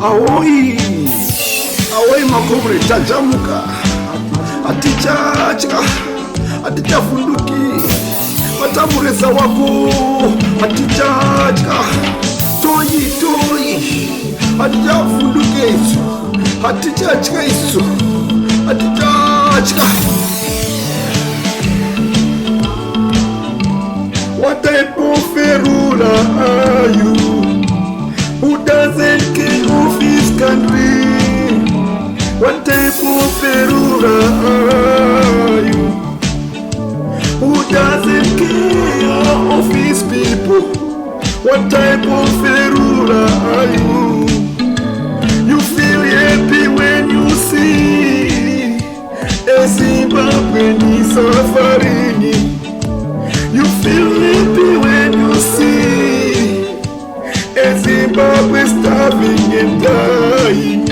Awoi makomre chajamuka atichachika atichafunduki matamureza wako atichachika toyi atichafunduke isu atichachika isu atichachika. What type of a ruler are you who doesn't care of his country? What type of a ruler are you who doesn't care of his people? What type of a ruler are you? You feel happy when you see a Zimbabwean suffering. You feel happy when you see a Zimbabwe starving and dying.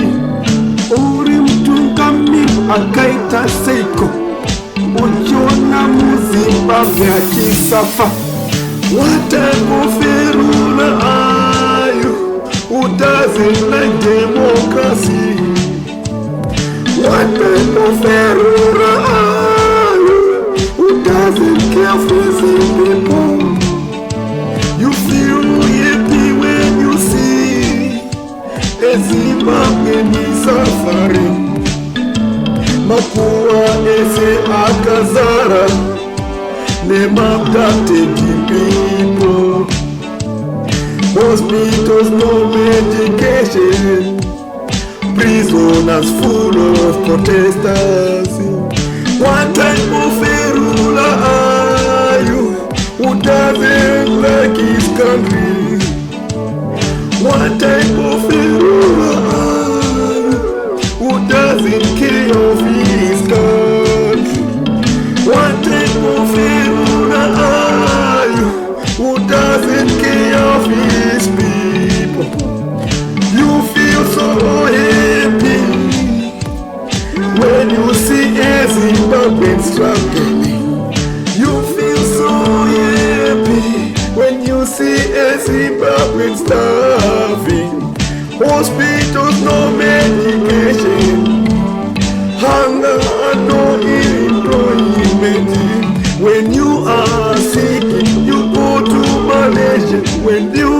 Uri mtungami akaita Seiko ukiona Muzimbabwe akisafa. What type of a ruler are you who doesn't like democracy? What type of a ruler are you who doesn't care for his people? You feel happy when you see a Zimbabwean suffering. Makuwa ese akazara abducted people. Hospitals no medication, prisoners full of protesters. What type of a ruler are you who doesn't like his country? What type of a ruler are you who doesn't care of his country? What type of a ruler are you who doesn't care of his people? You feel so happy when you see a Zimbabwean struggling. You feel so happy when you see a Zimbabwean starving. Hospitals no medication, hunger and no employment. When you are sick, you go to Malaysia. When you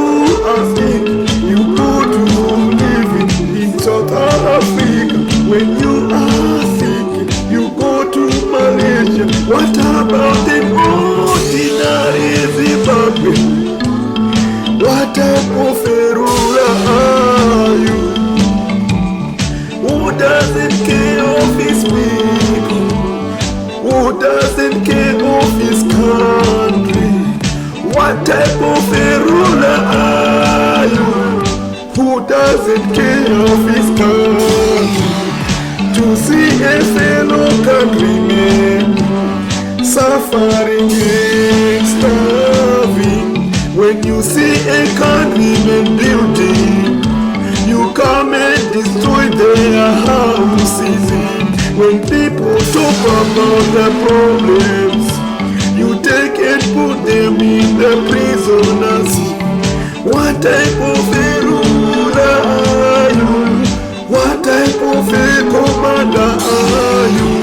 are sick, you go to live in South Africa. When you are sick, you go to Malaysia. What about the ordinary Zimbabwe? What type of a ruler are you who doesn't care of his people? Who doesn't care of his country? What type of a ruler are you who doesn't care of his country? To see a fellow countryman suffering and starving. When you see a countryman building, you come and destroy their houses. When people talk about their problems, you take and put them in the prisoners. What type of a ruler are you? What type of a commander are you?